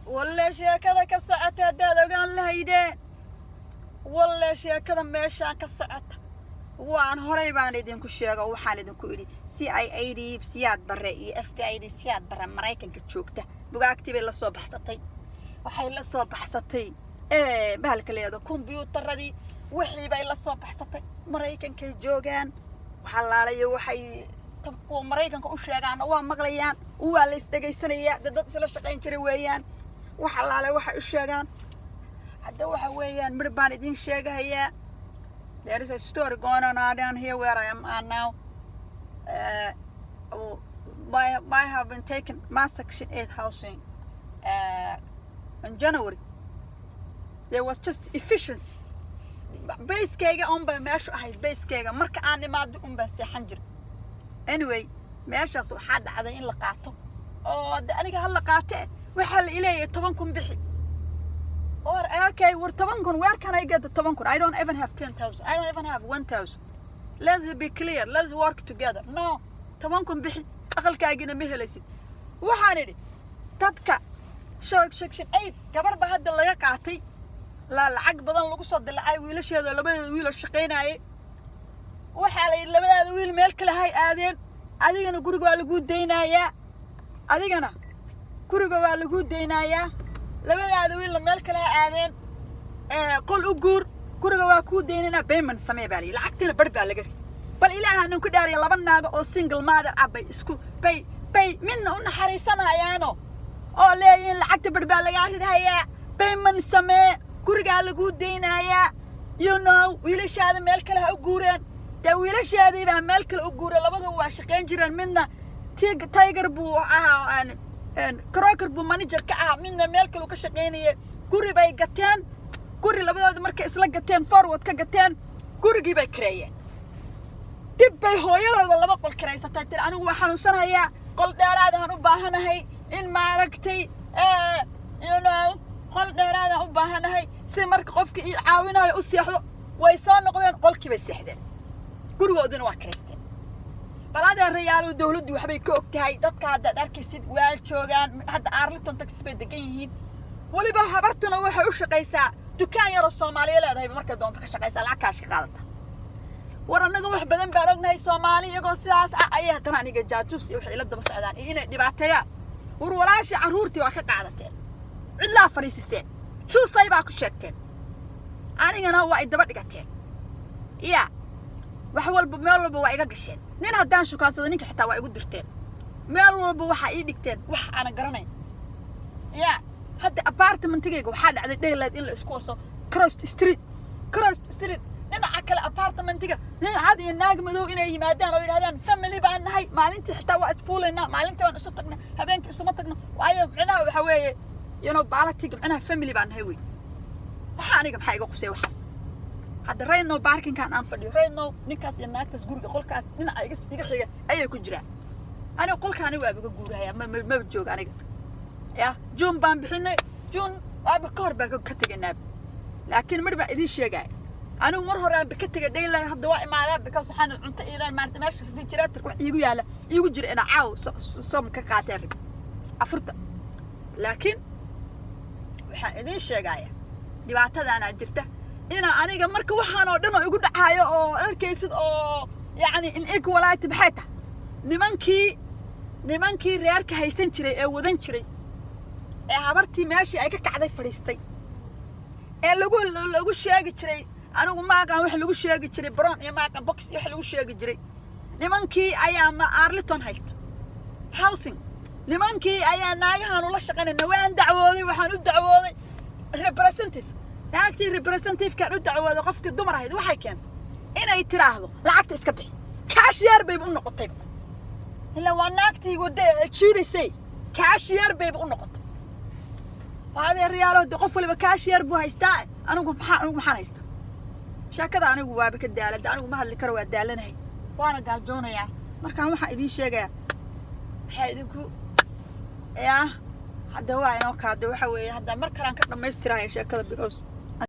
والله شيكذا كسعت هذا وقال لها يدين والله شيكذا ماشي كسعت وأنا هريبان يدين كل شيء وحال يدين كوري CIA دي بسياد برا FBI دي سياد برا مرايكن كتشوكته بقى أكتب إلا صوب حصتي وحي إلا صوب حصتي بهالك اللي هذا كمبيوتر دي وحي بقى إلا صوب حصتي مرايكن كجوجان وحلالي وحي تبقوا مرايكن كأشياء ومغليان وواليس دقي سنية دد سلا شقين جري ويان وحلالي وحي أشياء هذا وحويان مربان يدين شيء هي. There is a story going on down here where I am now. I have been taken my Section 8 housing in January. There was just efficiency. Base kega on by mesh base kega marka aan imaado baa seexan jir. Anyway, meeshaas waxa dhacday in la qaato oo aniga hal la qaatay waxa la ileeyay 10 kun bixi. Or okay, we're 10 kun. Where can I get the 10 kun? I don't even have 10,000. I don't even have 1,000. Let's be clear. Let's work together. No, 10 kun bixi. Aqalkaagina ma helaysid. Waxaan idhi dadka Section 8 gabar ba hadda laga qaatay la lacag badan lagu soo dilacay wiilasheeda labada wiil oo shaqeynayay waxa la yidhi labada wiil meel kale hay aadeen adigana guriga waa lagu deynayaa adigana guriga waa lagu deynayaa labada wiil meel kale hay aadeen qol u guur guriga waa ku deynana payment samee baa lacagtina bar baa laga rid bal ilaahan ku dhaariyo laba naago oo single mother abay isku pay midna u naxariisanayaano oo leeyin lacagta bar baa laga ridayaa payment samee guriga lagu deynayaa you know wiilashaada meel kale ha u guureen da wiilashaadii baa meel kale u guuray labada waa shaqeyn jireen midna tiger buu ahaa kroker buu manager ka ah midna meel kale ka shaqeynayay guri bay gateen guri labadooda markay isla gateen forward ka gateen gurigii bay kareeyeen dib bay hooyadooda laba qol kareysatay tir anigu waxaan xanuunsanayaa qol dheeraad aan u baahanahay in maaragtay you know qol dheeraad aan u baahanahay si marka qofka ii caawinayo u seexdo way soo noqdeen qolkii bay seexdeen gurigoodina waa kareysteen balada reyaal dawladdu waxbay ka ogtahay dadka hadda arkaysid waal joogan hadda Arlington taxi bay degan yihiin waliba habartuna waxay u shaqeysaa dukaan yar oo Soomaaliyeed leedahay marka doonto ka shaqeysaa lacag ka shaqaadata war anaga wax badan baan ognahay Soomaali iyagoo sidaas ay haddana aniga jaajuus iyo wax ila daba socdaan inay dhibaateeyaan war walaasha caruurtii waa ka qaadateen ilaa fariisiseen suusay baa ku sheegteen anigana waa ay daba dhigateen wax walba meel walba waa iga gasheen nin haddaan shukaansado ninka xitaa waa igu dirteen meel walba waxa ii dhigteen wax aan garanayn hadda apartmentigayga waxaa dhacday daylight in la isku waso cross street dhinaca kale apartmentiga nin cad iyo naag madow inay yimaadaan oo yiraahdaan family baan nahay maalintii xitaa waa isfuuleynaa maalintii waan isu tagnaa habeenkii isuma tagno waayo micnaha waxa weeye balatig micnaha family baan nahay wey waxa aniga maxaa iga qusay waxaas hadda rayno parking kan aan fadhiyo rayno ninkaas iyo naagtaas guriga qolkaas dhinaca iga xiga ayay ku jiraan aniga qolkaani waa iga guuraya ma jooga aniga June baan bixinay June waa ka hor baa ka taganaa laakiin mar baa idin sheegay anigu mar hore aan ka tagay daylight hadda waa imaadaa because waxaan cunto Iran maanta meesha refrigerator wax iigu yaala iigu jira ina caaw som ka qaateen afurta laakiin waxaan idin sheegaya dhibaatada ana jirta ina aniga marka waxaan oo dhan oo igu dhacayo oo arkaysid oo yaani in equality baxayta nimankii reerka haysan jiray ee wadan jiray ee habartii meeshii ay ka kacday fadhiistay ee lagu sheegi jiray anigu ma aqaan wax lagu sheegi jiray brown iyo ma aqaan box iyo wax lagu sheegi jiray nimankii ayaa ma Arlington haysta housing nimankii ayaa naagahan ula shaqeynaa waan dacwooday waxaan u dacwooday representative naagtii representative kan u dacwooday qofkii dumar ahayd waxay keen inay tiraahdo lacagta iska bixi cashier bay u noqotay ila waa naagtii wada jiidaysay cashier bay u noqotay هذا الريال ده قفل بكاشير بو هيستا أنا محن هيستا شاكذا أنا جوا بكدالة ده أنا ما هاللي كروا الدالة هي وأنا قال جونا يا مركان ما حيدين شيء حيدينكو حدا واي نوك هذا وحوي هذا مركان كنا ما يستريح شاكذا بيقص